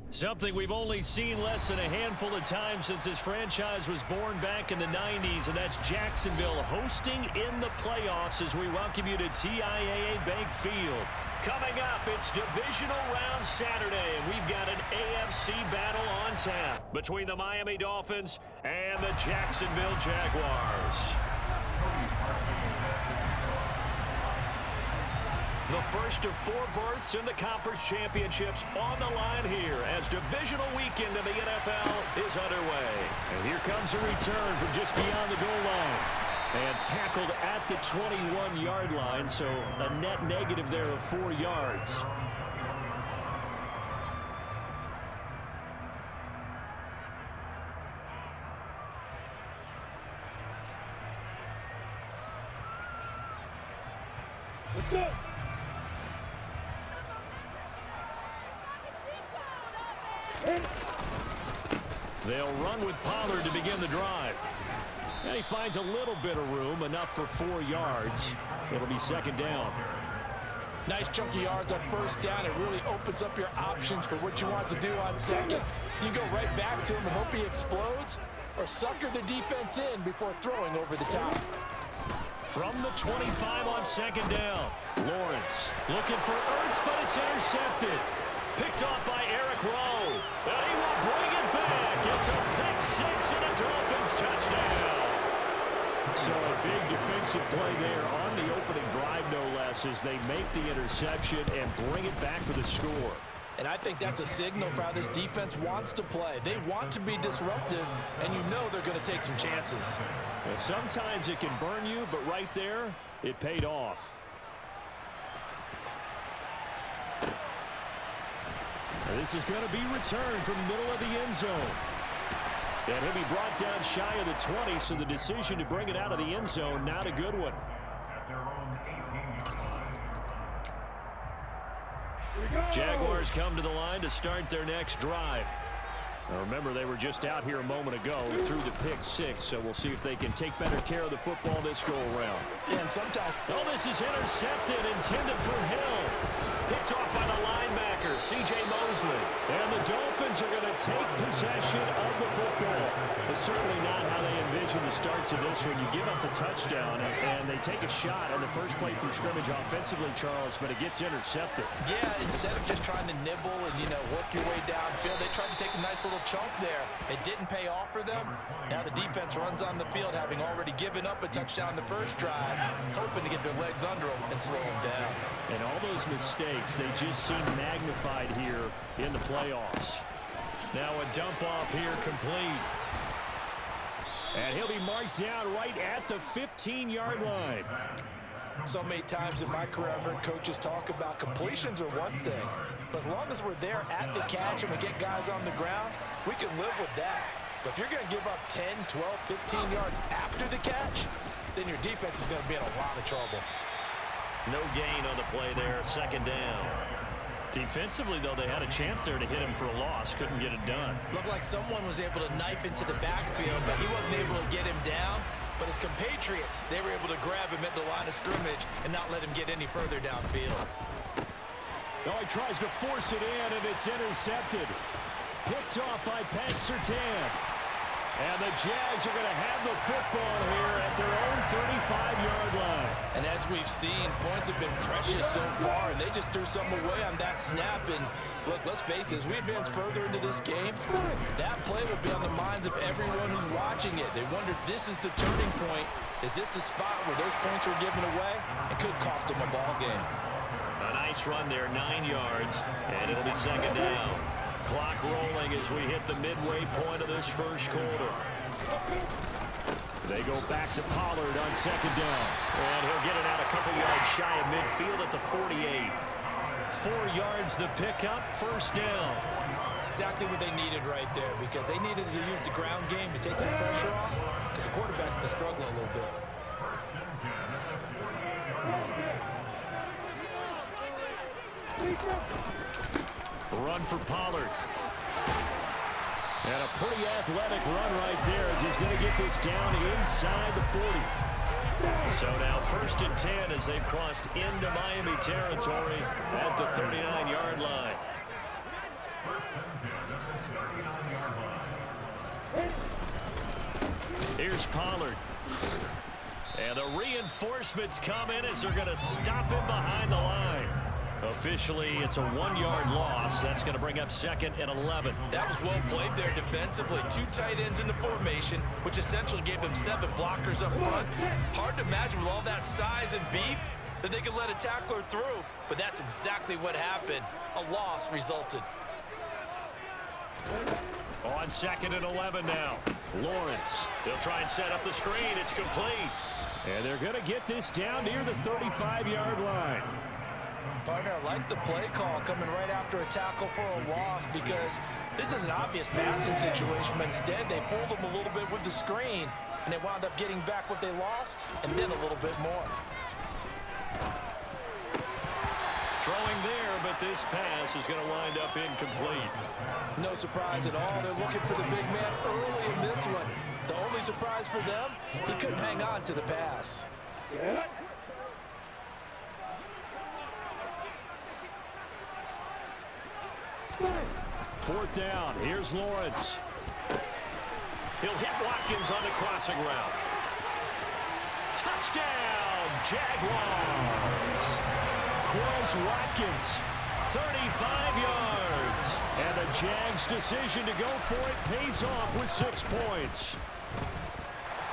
Something we've only seen less than a handful of times since this franchise was born back in the 90s, and that's Jacksonville hosting in the playoffs as we welcome you to TIAA Bank Field. Coming up, it's Divisional Round Saturday, and we've got an AFC battle on tap between the Miami Dolphins and the Jacksonville Jaguars. The first of 4 berths in the conference championships on the line here as divisional weekend in the NFL is underway. And here comes a return from just beyond the goal line. And tackled at the 21-yard line, so a net negative there of 4 yards. Let's go. They'll run with Pollard to begin the drive. And he finds a little bit of room, enough for 4 yards. It'll be second down. Nice chunky yards on first down. It really opens up your options for what you want to do on second. You go right back to him and hope he explodes, or sucker the defense in before throwing over the top. From the 25 on second down, Lawrence looking for Ertz, but it's intercepted. Picked off by Eric Rowe. And he will bring it back. It's a pick six and a Dolphins touchdown. So a big defensive play there on the opening drive, no less, as they make the interception and bring it back for the score. And I think that's a signal for how this defense wants to play. They want to be disruptive, and you know they're going to take some chances. Well, sometimes it can burn you, but right there, it paid off. This is going to be returned from the middle of the end zone. And he'll be brought down shy of the 20, so the decision to bring it out of the end zone, not a good one. Jaguars come to the line to start their next drive. Now remember, they were just out here a moment ago through the pick six, so we'll see if they can take better care of the football this go-around. And sometimes... Oh, this is intercepted, intended for Hill. Picked off by the linebacker, C.J. Mosley. And the Dolphins are going to take possession of the football. But certainly not how they envision the start to this one. You give up the touchdown, and they take a shot on the first play from scrimmage offensively, Charles, but it gets intercepted. Yeah, instead of just trying to nibble and, work your way downfield, they tried to take a nice little chunk there. It didn't pay off for them. Now the defense runs on the field, having already given up a touchdown the first drive, hoping to get their legs under them and slow them down. And all those mistakes, they just seem magnified here in the playoffs. Now a dump off here complete. And he'll be marked down right at the 15-yard line. So many times in my career I've heard coaches talk about completions are one thing, but as long as we're there at the catch and we get guys on the ground, we can live with that. But if you're going to give up 10, 12, 15 yards after the catch, then your defense is going to be in a lot of trouble. No gain on the play there, second down. Defensively, though, they had a chance there to hit him for a loss. Couldn't get it done. Looked like someone was able to knife into the backfield, but he wasn't able to get him down. But his compatriots, they were able to grab him at the line of scrimmage and not let him get any further downfield. Oh, he tries to force it in, and it's intercepted. Picked off by Pat Surtain. And the Jags are going to have the football here at their own 35-yard line. And as we've seen, points have been precious so far, and they just threw some away on that snap. And look, let's face it, as we advance further into this game, that play would be on the minds of everyone who's watching it. They wondered, this is the turning point. Is this the spot where those points were given away? It could cost them a ball game. A nice run there, 9 yards, and it'll be second down. Clock rolling as we hit the midway point of this first quarter. They go back to Pollard on second down. And he'll get it out a couple yards shy of midfield at the 48. 4 yards the pickup, first down. Exactly what they needed right there, because they needed to use the ground game to take some pressure off, because the quarterback's been struggling a little bit. Run for Pollard. And a pretty athletic run right there as he's going to get this down inside the 40. So now first and 10 as they've crossed into Miami territory at the 39-yard line. Here's Pollard. And the reinforcements come in as they're going to stop him behind the line. Officially, it's a 1-yard loss. That's going to bring up 2nd and 11. That was well played there defensively. 2 tight ends in the formation, which essentially gave them 7 blockers up front. Hard to imagine with all that size and beef that they could let a tackler through, but that's exactly what happened. A loss resulted. On 2nd and 11 now. Lawrence. They'll try and set up the screen. It's complete. And they're going to get this down near the 35-yard line. Partner, I like the play call coming right after a tackle for a loss because this is an obvious passing situation, but instead they fooled them a little bit with the screen, and they wound up getting back what they lost and then a little bit more. Throwing there, but this pass is going to wind up incomplete. No surprise at all. They're looking for the big man early in this one. The only surprise for them, he couldn't hang on to the pass. Fourth down. Here's Lawrence. He'll hit Watkins on the crossing route. Touchdown, Jaguars. Quez Watkins, 35 yards. And the Jags' decision to go for it pays off with 6 points.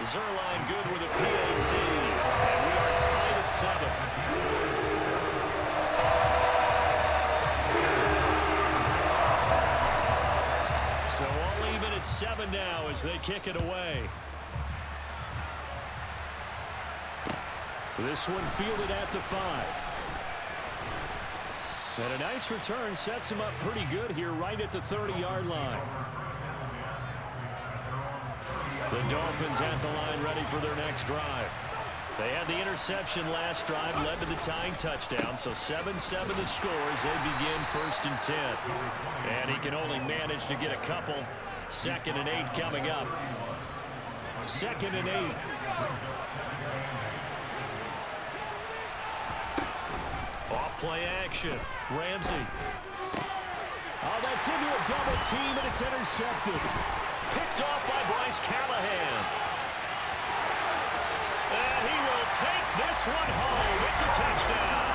Zuerlein good with a PAT. And we are tied at 7. So all even at 7 now as they kick it away. This one fielded at the 5. And a nice return sets him up pretty good here right at the 30-yard line. The Dolphins at the line ready for their next drive. They had the interception last drive, led to the tying touchdown, so 7-7 the score as they begin 1st and 10. And he can only manage to get a couple. 2nd and 8 coming up. 2nd and 8. Off play action. Ramsey. Oh, that's into a double team, and it's intercepted. Picked off by Bryce Callahan. And he will take this one home. It's a touchdown.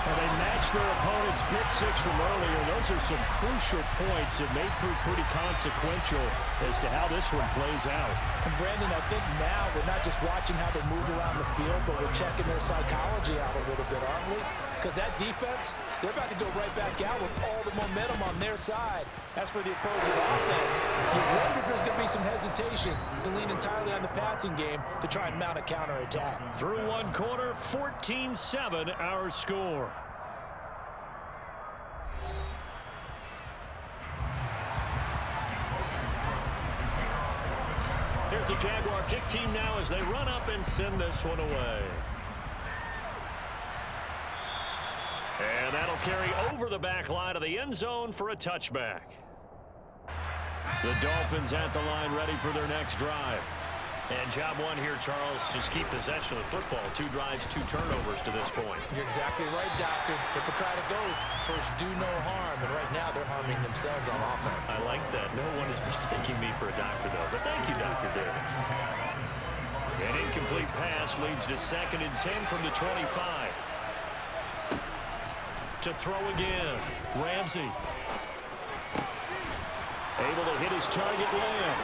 And they matched their opponent's pick 6 from earlier. Those are some crucial points that may prove pretty consequential as to how this one plays out. And Brandon, I think now we're not just watching how they move around the field, but we're checking their psychology out a little bit, aren't we? Because that defense, they're about to go right back out with all the momentum on their side. As for the opposing offense, you wonder if there's going to be some hesitation to lean entirely on the passing game to try and mount a counterattack. Through one quarter, 14-7 our score. Here's the Jaguar kick team now as they run up and send this one away. And that'll carry over the back line of the end zone for a touchback. The Dolphins at the line ready for their next drive. And job one here, Charles, just keep possession of the football. 2 drives, 2 turnovers to this point. You're exactly right, Doctor. Hippocratic oath. First, do no harm. And right now, they're harming themselves on offense. I like that. No one is mistaking me for a doctor, though. But thank you, Dr. Davis. An incomplete pass leads to 2nd and 10 from the 25. To throw again. Ramsey. Able to hit his target Lamb.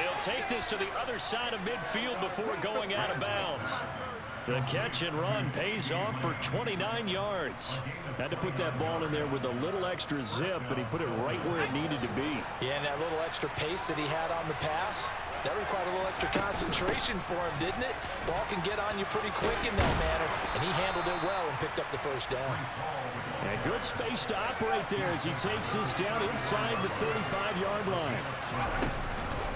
He'll take this to the other side of midfield before going out of bounds. The catch and run pays off for 29 yards. Had to put that ball in there with a little extra zip, but he put it right where it needed to be. Yeah, and that little extra pace that he had on the pass, that required a little extra concentration for him, didn't it? Ball can get on you pretty quick in that manner, and he handled it well and picked up the first down. And good space to operate there as he takes this down inside the 35-yard line.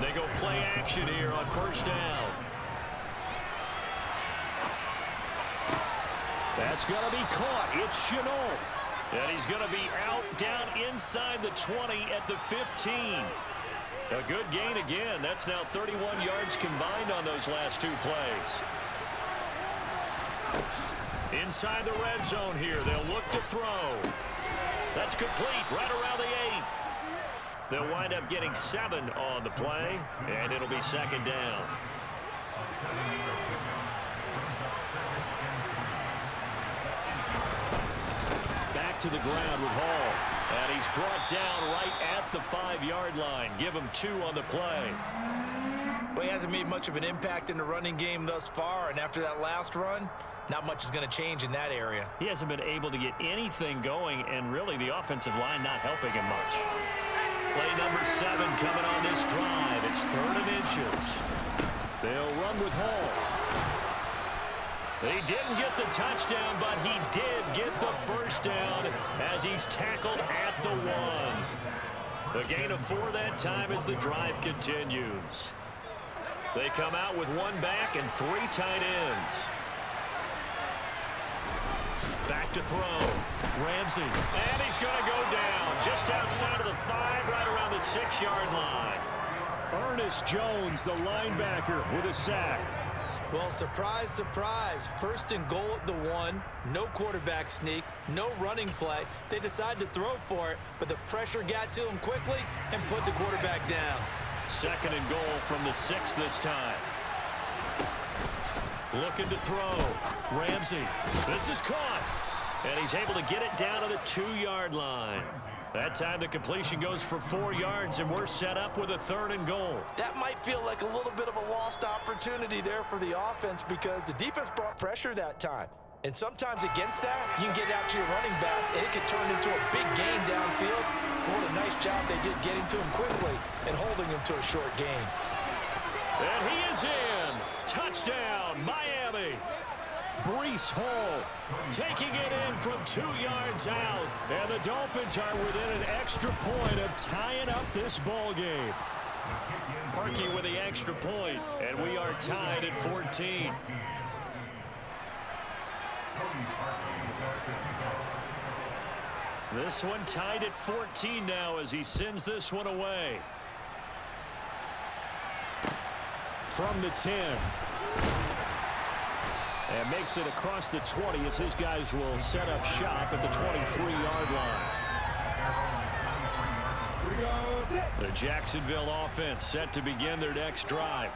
They go play action here on 1st down. That's going to be caught. It's Shenault. And he's going to be out down inside the 20 at the 15. A good gain again. That's now 31 yards combined on those last 2 plays. Inside the red zone here. They'll look to throw. That's complete right around the 8. They'll wind up getting 7 on the play, and it'll be second down. Back to the ground with Hall. And he's brought down right at the 5-yard line. Give him 2 on the play. Well, he hasn't made much of an impact in the running game thus far, and after that last run, not much is going to change in that area. He hasn't been able to get anything going, and really the offensive line not helping him much. Play number 7 coming on this drive. It's 3rd and inches. They'll run with Hall. He didn't get the touchdown, but he did get the first down as he's tackled at the 1. The gain of 4 that time as the drive continues. They come out with 1 back and 3 tight ends. Back to throw. Ramsey. And he's going to go down just outside of the 5, right around the 6-yard line. Ernest Jones, the linebacker, with a sack. Well, surprise, surprise. 1st and goal at the 1. No quarterback sneak. No running play. They decided to throw for it, but the pressure got to him quickly and put the quarterback down. 2nd and goal from the 6 this time. Looking to throw. Ramsey. This is caught. And he's able to get it down to the 2-yard line. That time the completion goes for 4 yards, and we're set up with a 3rd and goal. That might feel like a little bit of a lost opportunity there for the offense because the defense brought pressure that time. And sometimes against that, you can get out to your running back, and it can turn into a big gain downfield. But what a nice job they did getting to him quickly and holding him to a short gain. And he is in. Touchdown, Miami. Breece Hall taking it in from 2 yards out. And the Dolphins are within an extra point of tying up this ball game. Parkey with the extra point, and we are tied at 14. This one tied at 14 now as he sends this one away. From the 10. And makes it across the 20 as his guys will set up shop at the 23-yard line. The Jacksonville offense set to begin their next drive.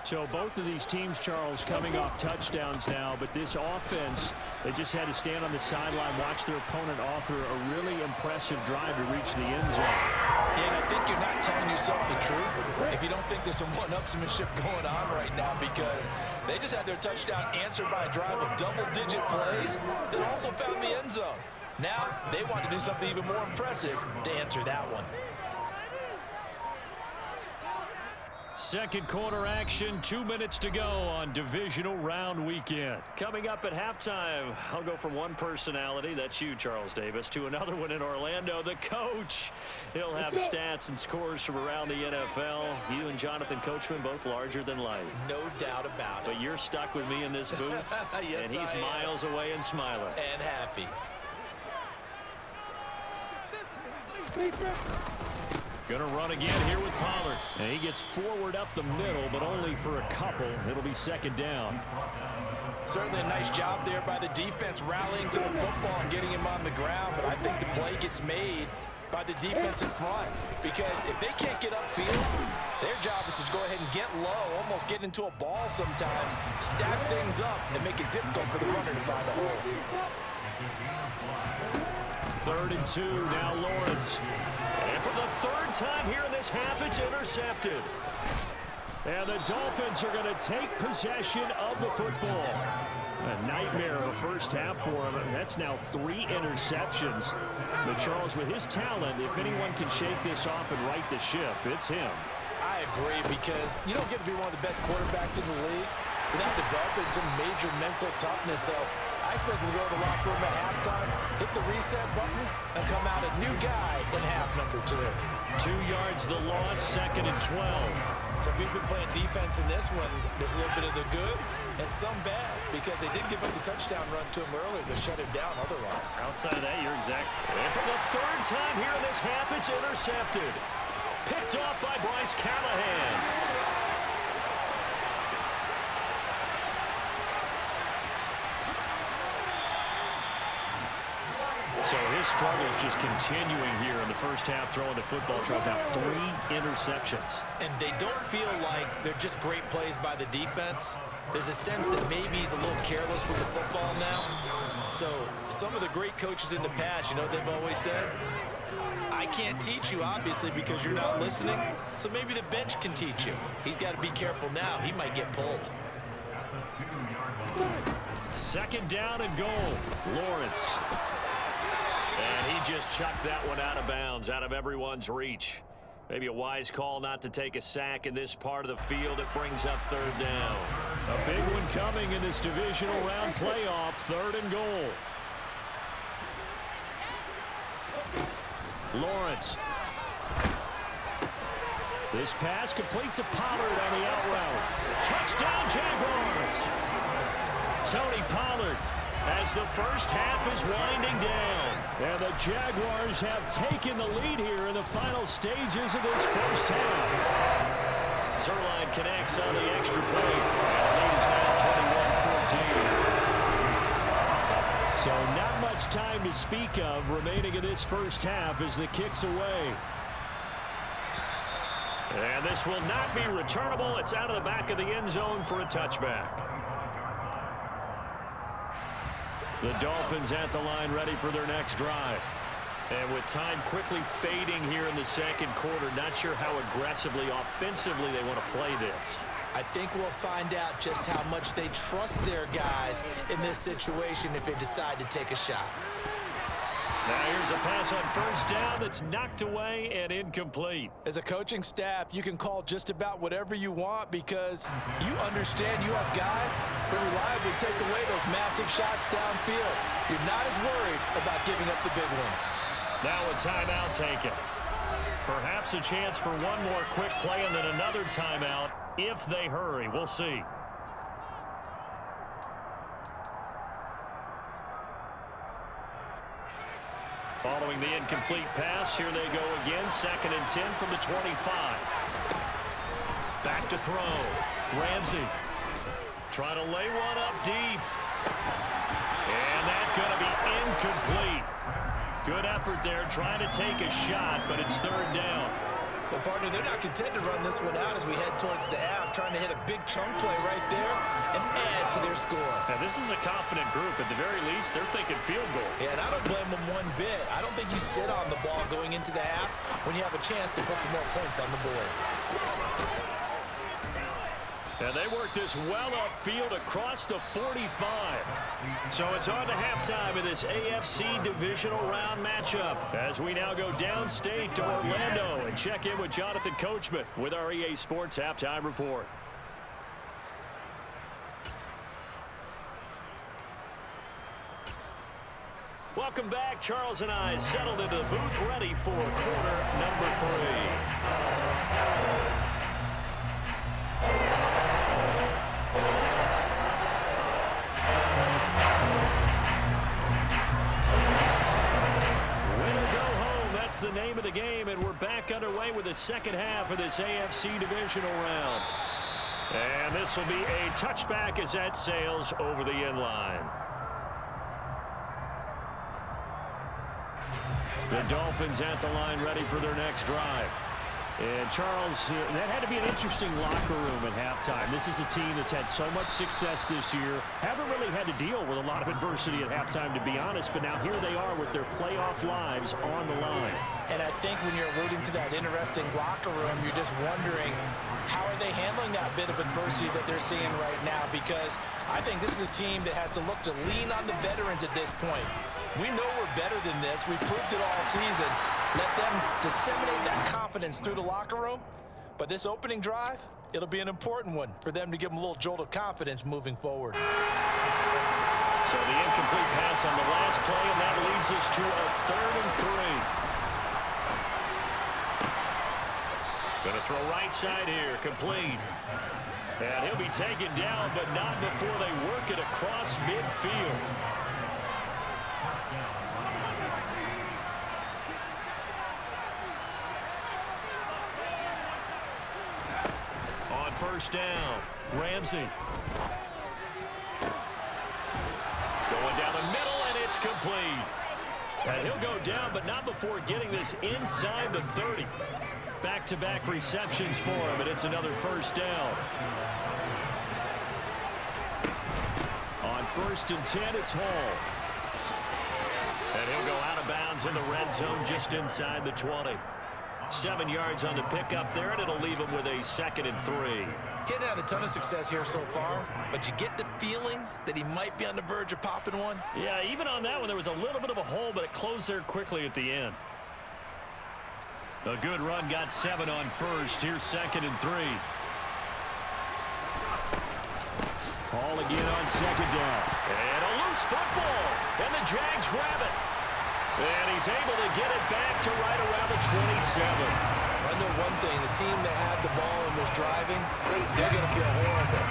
So both of these teams, Charles, coming off touchdowns now, but this offense, they just had to stand on the sideline, watch their opponent author a really impressive drive to reach the end zone. Yeah, and I think you're not telling yourself the truth if you don't think there's some one-upsmanship going on right now, because they just had their touchdown answered by a drive of double-digit plays that also found the end zone. Now they want to do something even more impressive to answer that one. Second quarter action, 2 minutes to go on divisional round weekend. Coming up at halftime, I'll go from one personality, that's you, Charles Davis, to another one in Orlando, the coach. He'll have stats and scores from around the NFL. You and Jonathan Coachman, both larger than life. No doubt about it. But you're stuck with me in this booth, yes, and he's miles away and smiling. And happy. Gonna run again here with Pollard. And he gets forward up the middle, but only for a couple. It'll be second down. Certainly a nice job there by the defense rallying to the football and getting him on the ground, but I think the play gets made by the defense in front, because if they can't get upfield, their job is to go ahead and get low, almost get into a ball sometimes, stack things up, and make it difficult for the runner to find a hole. 3rd and 2, now Lawrence. And for the 3rd time here in this half, it's intercepted. And the Dolphins are going to take possession of the football. A nightmare of a first half for him. That's now 3 interceptions. But Charles, with his talent, if anyone can shake this off and right the ship, it's him. I agree, because you don't get to be one of the best quarterbacks in the league without developing some major mental toughness. So I expect him to go to the locker room at halftime, hit the reset button, and come out a new guy in half number 2. 2 yards the loss, 2nd and 12. So if we've been playing defense in this one, there's a little bit of the good and some bad, because they did give up the touchdown run to him earlier to shut him down otherwise. Outside of that, you're exact. And for the 3rd time here in this half, it's intercepted. Picked off by Bryce Callahan. So his struggle is just continuing here in the first half, throwing the football. Tries out 3 interceptions. And they don't feel like they're just great plays by the defense. There's a sense that maybe he's a little careless with the football now. So some of the great coaches in the past, you know what they've always said? I can't teach you, obviously, because you're not listening. So maybe the bench can teach you. He's got to be careful now. He might get pulled. Second down and goal. Lawrence. And he just chucked that one out of bounds, out of everyone's reach. Maybe a wise call not to take a sack in this part of the field. It brings up third down. A big one coming in this divisional round playoff. Third and goal. Lawrence. This pass complete to Pollard on the out route. Touchdown, Jaguars! Tony Pollard as the first half is winding down. And the Jaguars have taken the lead here in the final stages of this first half. Zuerlein connects on the extra point. And the lead is now 21-14. So not much time to speak of remaining in this first half as the kick's away. And this will not be returnable. It's out of the back of the end zone for a touchback. The Dolphins at the line ready for their next drive. And with time quickly fading here in the second quarter, not sure how aggressively, offensively they want to play this. I think we'll find out just how much they trust their guys in this situation if they decide to take a shot. Now here's a pass on first down that's knocked away and incomplete. As a coaching staff, you can call just about whatever you want because you understand you have guys who reliably take away those massive shots downfield. You're not as worried about giving up the big one. Now a timeout taken. Perhaps a chance for one more quick play and then another timeout if they hurry. We'll see. Following the incomplete pass, here they go again. 2nd and 10 from the 25. Back to throw. Ramsey trying to lay one up deep. And that's going to be incomplete. Good effort there trying to take a shot, but it's third down. Well, partner, they're not content to run this one out as we head towards the half, trying to hit a big chunk play right there and add to their score. Now, this is a confident group. At the very least, they're thinking field goal. Yeah, and I don't blame them one bit. I don't think you sit on the ball going into the half when you have a chance to put some more points on the board. And they work this well upfield across the 45. So it's on to halftime in this AFC divisional round matchup as we now go downstate to Orlando and check in with Jonathan Coachman with our EA Sports Halftime Report. Welcome back. Charles and I settled into the booth ready for quarter number 3. The name of the game, and we're back underway with the second half of this AFC divisional round. And this will be a touchback as that sails over the end line. The Dolphins at the line ready for their next drive. And Charles, that had to be an interesting locker room at halftime. This is a team that's had so much success this year. Haven't really had to deal with a lot of adversity at halftime, to be honest. But now here they are with their playoff lives on the line. And I think when you're alluding to that interesting locker room, you're just wondering how are they handling that bit of adversity that they're seeing right now? Because I think this is a team that has to look to lean on the veterans at this point. We know we're better than this. We've proved it all season. Let them disseminate that confidence through the locker room. But this opening drive, it'll be an important one for them to give them a little jolt of confidence moving forward. So the incomplete pass on the last play, and that leads us to a 3rd and 3. Going to throw right side here, complete. And he'll be taken down, but not before they work it across midfield. First down, Ramsey. Going down the middle, and it's complete. And he'll go down, but not before getting this inside the 30. Back-to-back receptions for him, and it's another first down. On 1st and 10, it's Hall. And he'll go out of bounds in the red zone just inside the 20. 7 yards on the pickup there, and it'll leave him with a 2nd and 3. He hadn't had a ton of success here so far, but you get the feeling that he might be on the verge of popping one. Yeah, even on that one, there was a little bit of a hole, but it closed there quickly at the end. A good run, got 7 on 1st. Here's 2nd and 3. Hall again on 2nd down. And a loose football. And the Jags grab it. And he's able to get it back to right around the 27. I know one thing. The team that had the ball and was driving, they're going to feel horrible.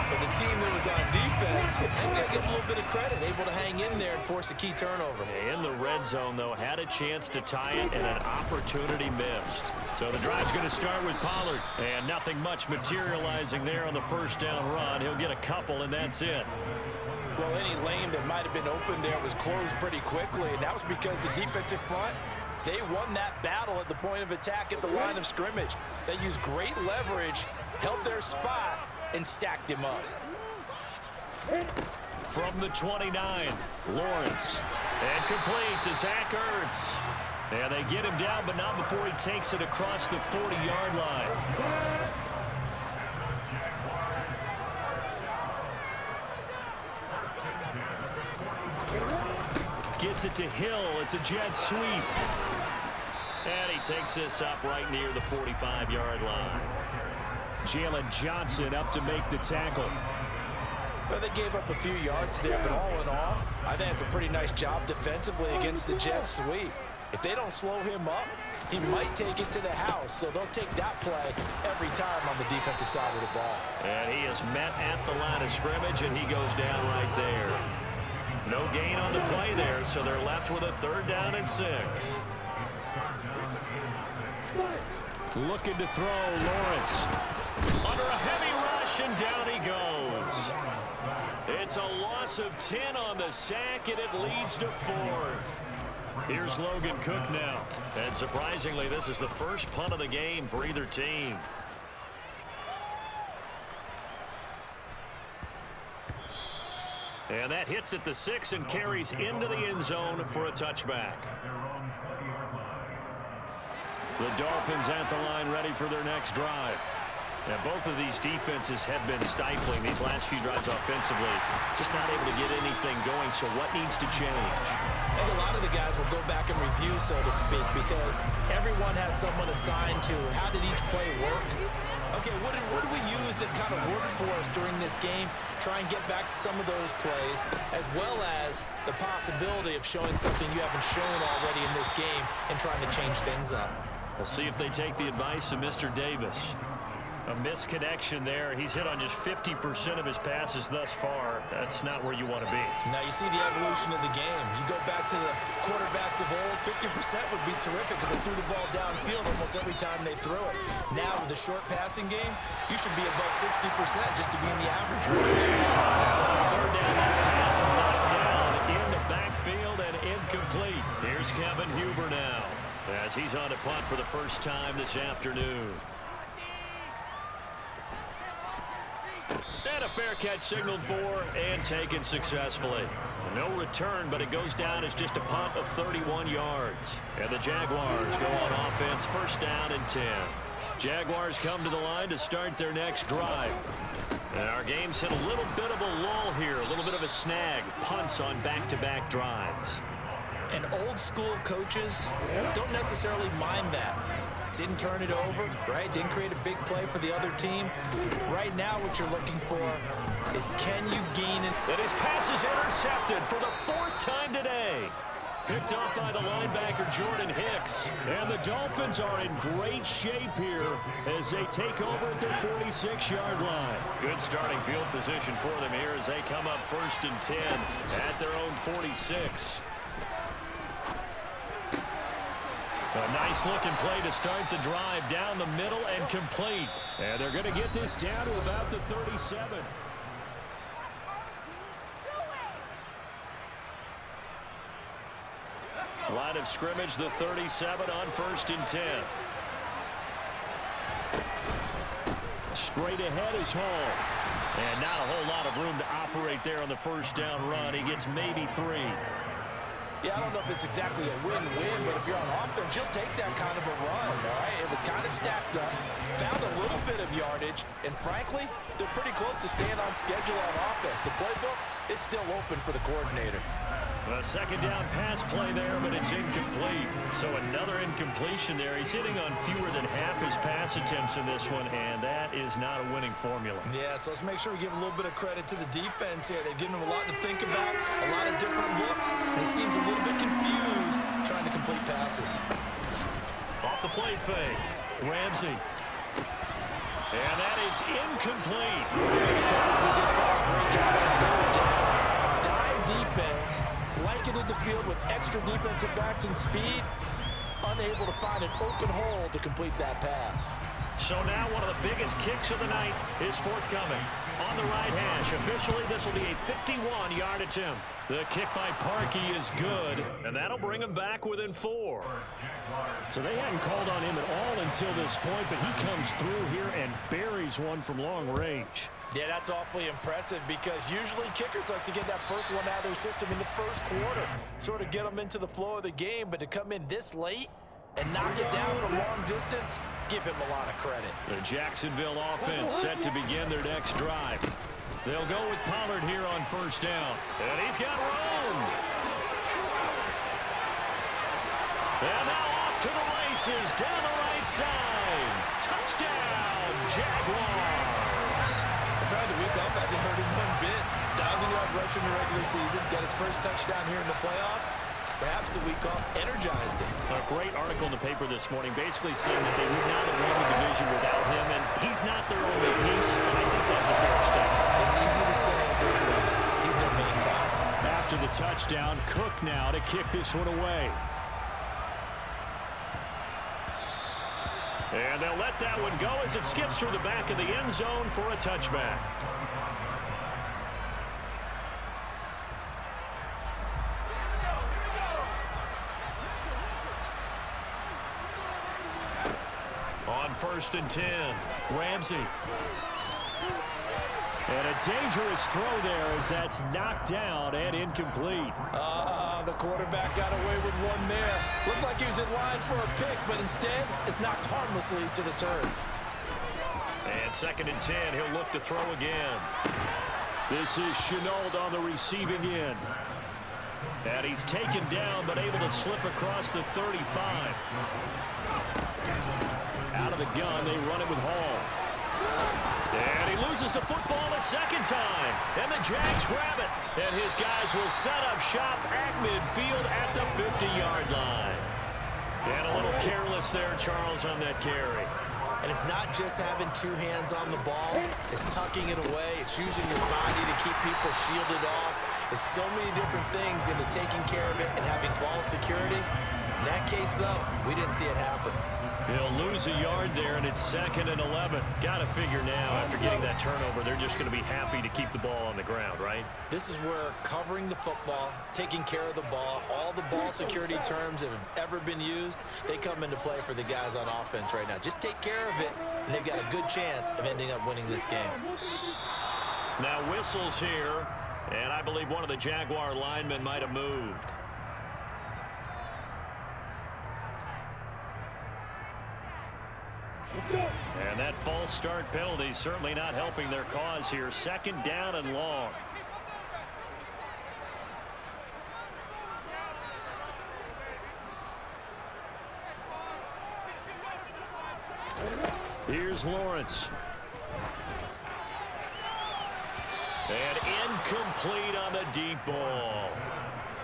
But the team that was on defense, they're going to get a little bit of credit, able to hang in there and force a key turnover. In the red zone, though, had a chance to tie it and an opportunity missed. So the drive's going to start with Pollard. And nothing much materializing there on the first down run. He'll get a couple, and that's it. Well, any lane that might have been open there was closed pretty quickly, and that was because the defensive front, they won that battle at the point of attack at the line of scrimmage. They used great leverage, held their spot, and stacked him up. From the 29, Lawrence. And complete to Zach Ertz. And they get him down, but not before he takes it across the 40-yard line. Gets it to Hill. It's a jet sweep. And he takes this up right near the 45-yard line. Jalen Johnson up to make the tackle. Well, they gave up a few yards there, but all in all, I think it's a pretty nice job defensively against the jet sweep. If they don't slow him up, he might take it to the house, so they'll take that play every time on the defensive side of the ball. And he is met at the line of scrimmage, and he goes down right there. No gain on the play there, so they're left with a 3rd down and 6. Looking to throw, Lawrence. Under a heavy rush, and down he goes. It's a loss of 10 on the sack, and it leads to 4th. Here's Logan Cook now. And surprisingly, this is the first punt of the game for either team. And that hits at the 6 and carries into the end zone for a touchback. The Dolphins at the line, ready for their next drive. And both of these defenses have been stifling these last few drives offensively. Just not able to get anything going, so what needs to change? I think a lot of the guys will go back and review, so to speak, because everyone has someone assigned to how did each play work. Okay, what did we use that kind of worked for us during this game? Try and get back to some of those plays, as well as the possibility of showing something you haven't shown already in this game and trying to change things up. We'll see if they take the advice of Mr. Davis. A misconnection there. He's hit on just 50% of his passes thus far. That's not where you want to be. Now you see the evolution of the game. You go back to the quarterbacks of old, 50% would be terrific because they threw the ball downfield almost every time they threw it. Now with the short passing game, you should be above 60% just to be in the average range. 3rd down and pass knocked down in the backfield and incomplete. Here's Kevin Huber now as he's on a punt for the first time this afternoon. And a fair catch signaled for and taken successfully. No return, but it goes down as just a punt of 31 yards. And the Jaguars go on offense, 1st down and 10. Jaguars come to the line to start their next drive. And our game's hit a little bit of a lull here, a little bit of a snag. Punts on back-to-back drives. And old school coaches don't necessarily mind that. Didn't turn it over, right? Didn't create a big play for the other team. Right now what you're looking for is can you gain it? And his pass is intercepted for the 4th time today. Picked up by the linebacker Jordan Hicks. And the Dolphins are in great shape here as they take over at their 46-yard line. Good starting field position for them here as they come up 1st and 10 at their own 46. A nice-looking play to start the drive down the middle and complete. And they're going to get this down to about the 37. Line of scrimmage, the 37 on 1st and 10. Straight ahead is Hall. And not a whole lot of room to operate there on the first down run. He gets maybe 3. Yeah, I don't know if it's exactly a win-win, but if you're on offense, you'll take that kind of a run, all right? It was kind of stacked up, found a little bit of yardage, and frankly, they're pretty close to staying on schedule on offense. The playbook is still open for the coordinator. A second down pass play there, but it's incomplete. So another incompletion there. He's hitting on fewer than half his pass attempts in this one, and that is not a winning formula. Yeah, so let's make sure we give a little bit of credit to the defense here. They've given him a lot to think about, a lot of different looks, and he seems a little bit confused trying to complete passes. Off the play fake, Ramsey. And that is incomplete. We just saw a breakout on third down. Dime defense, blanketed the field with extra defensive backs and speed, unable to find an open hole to complete that pass. So now one of the biggest kicks of the night is forthcoming. On the right hash, officially this will be a 51-yard attempt. The kick by Parkey is good, and that'll bring him back within 4. So they hadn't called on him at all until this point, but he comes through here and buries one from long range. Yeah, that's awfully impressive because usually kickers like to get that first one out of their system in the first quarter, sort of get them into the flow of the game, but to come in this late and knock it down from long distance, give him a lot of credit. The Jacksonville offense set to begin their next drive. They'll go with Pollard here on first down. And he's got room. And now off to the races down the right side. Touchdown, Jaguars. Apparently the week off hasn't hurt him one bit. 1,000-yard rush in the regular season, got his first touchdown here in the playoffs. Perhaps the week off energized him. A great article in the paper this morning basically saying that they would not have won the division without him, and he's not their only piece, and I think that's a fair statement. It's easy to say it this way. He's their main guy. After the touchdown, Cook now to kick this one away. And they'll let that one go as it skips through the back of the end zone for a touchback. On 1st and 10, Ramsey. And a dangerous throw there as that's knocked down and incomplete. The quarterback got away with one there. Looked like he was in line for a pick, but instead it's knocked harmlessly to the turf. And 2nd and 10, he'll look to throw again. This is Shenault on the receiving end. And he's taken down but able to slip across the 35. Out of the gun, they run it with Hall. And he loses the football a second time. And the Jags grab it. And his guys will set up shop at midfield at the 50-yard line. And a little careless there, Charles, on that carry. And it's not just having two hands on the ball. It's tucking it away. It's using your body to keep people shielded off. There's so many different things into taking care of it and having ball security. In that case, though, we didn't see it happen. He'll lose a yard there, and it's 2nd and 11. Got to figure now, after getting that turnover, they're just going to be happy to keep the ball on the ground, right? This is where covering the football, taking care of the ball, all the ball security terms that have ever been used, they come into play for the guys on offense right now. Just take care of it, and they've got a good chance of ending up winning this game. Now whistles here, and I believe one of the Jaguar linemen might have moved. And that false start penalty certainly not helping their cause here. 2nd down and long. Here's Lawrence. And incomplete on the deep ball.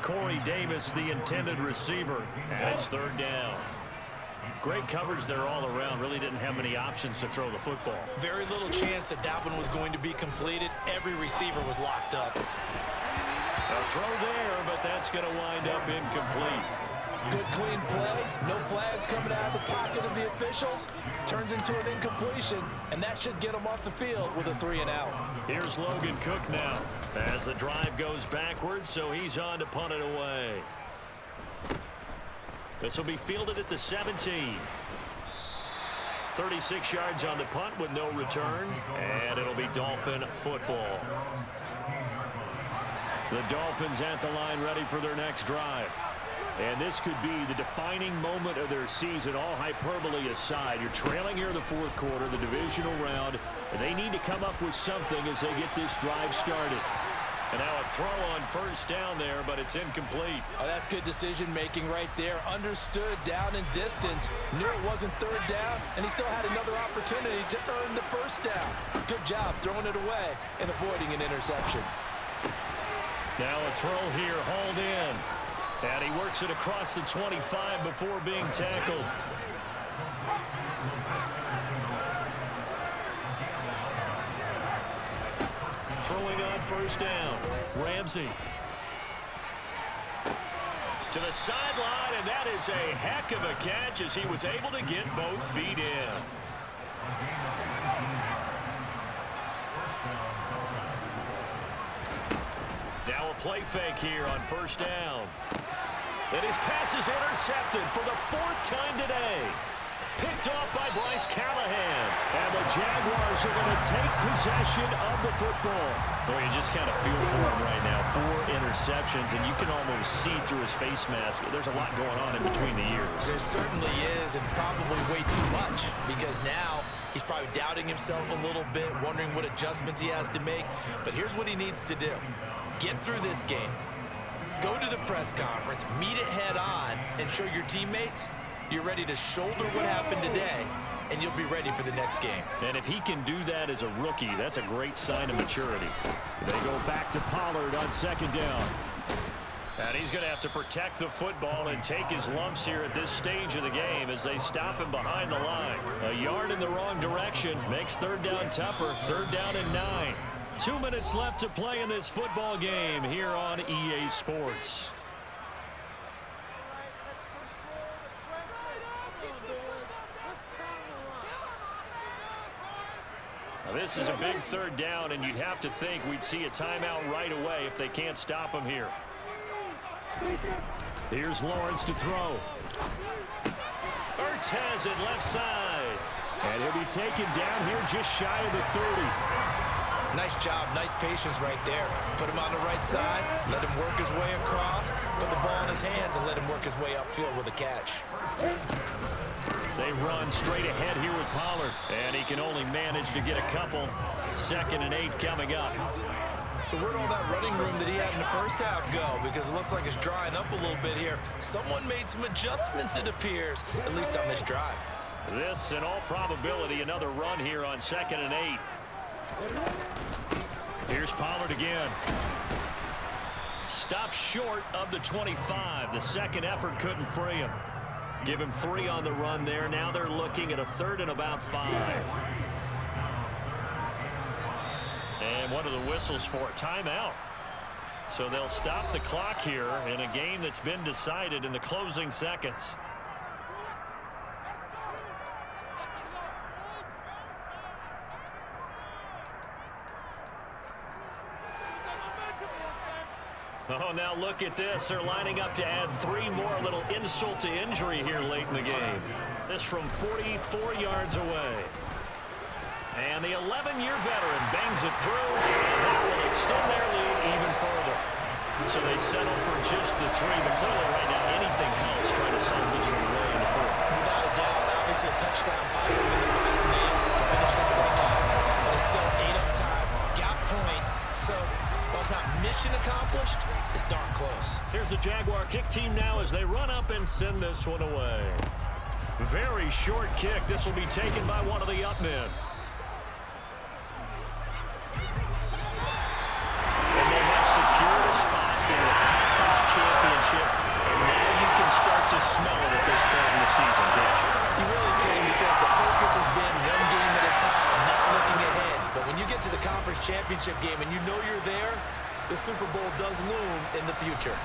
Corey Davis, the intended receiver, and it's 3rd down. Great coverage there all around. Really didn't have many options to throw the football. Very little chance that one was going to be completed. Every receiver was locked up. A throw there, but that's going to wind up incomplete. Good clean play. No flags coming out of the pocket of the officials. Turns into an incompletion, and that should get him off the field with a 3-and-out. Here's Logan Cook now as the drive goes backwards, so he's on to punt it away. This will be fielded at the 17. 36 yards on the punt with no return, and it'll be Dolphin football. The Dolphins at the line ready for their next drive. And this could be the defining moment of their season, all hyperbole aside. You're trailing here in the fourth quarter, the divisional round, and they need to come up with something as they get this drive started. And now a throw on first down there, but it's incomplete. Oh, that's good decision-making right there. Understood down and distance. Knew it wasn't third down, and he still had another opportunity to earn the first down. Good job throwing it away and avoiding an interception. Now a throw here, hauled in. And he works it across the 25 before being tackled. Throwing on first down. Ramsey. To the sideline, and that is a heck of a catch as he was able to get both feet in. Now a play fake here on first down. And his pass is intercepted for the fourth time today. Picked off by Bryce Callahan. And the Jaguars are going to take possession of the football. Boy, you just kind of feel for him right now. 4 interceptions, and you can almost see through his face mask. There's a lot going on in between the ears. There certainly is, and probably way too much, because now he's probably doubting himself a little bit, wondering what adjustments he has to make. But here's what he needs to do. Get through this game. Go to the press conference, meet it head on, and show your teammates you're ready to shoulder what happened today, and you'll be ready for the next game. And if he can do that as a rookie, that's a great sign of maturity. They go back to Pollard on second down. And he's going to have to protect the football and take his lumps here at this stage of the game as they stop him behind the line. A yard in the wrong direction makes third down tougher. Third down and 9. 2 minutes left to play in this football game here on EA Sports. Now this is a big third down, and you'd have to think we'd see a timeout right away if they can't stop him here. Here's Lawrence to throw. Ertz has it left side. And he'll be taken down here just shy of the 30. Nice job, nice patience right there. Put him on the right side, let him work his way across, put the ball in his hands, and let him work his way upfield with a catch. They run straight ahead here with Pollard, and he can only manage to get a couple. 2nd and 8 coming up. So where'd all that running room that he had in the first half go? Because it looks like it's drying up a little bit here. Someone made some adjustments, it appears, at least on this drive. This, in all probability, another run here on 2nd and 8. Here's Pollard again. Stopped short of the 25. The second effort couldn't free him. Give him 3 on the run there. Now they're looking at a 3rd and about 5. And one of the whistles for a timeout. So they'll stop the clock here in a game that's been decided in the closing seconds. Oh, now look at this. They're lining up to add 3 more, a little insult to injury here late in the game. This from 44 yards away. And the 11-year veteran bangs it through, and that will extend their lead even further. So they settle for just the 3, but clearly right now anything helps trying to solve this one away in the 4th. Without a doubt, obviously a touchdown Pollard in the final nail to finish this thing off. But it's still 8 up time, got points. So while it's not mission accomplished, it's darn close. Here's the Jaguar kick team now as they run up and send this one away. Very short kick. This will be taken by one of the up men. And they have secured a spot in the conference championship. And now you can start to smell it at this point in the season, can't you? You really can, because the focus has been one game at a time, not looking ahead. But when you get to the conference championship game and you know you're there, the Super Bowl does loom in the future.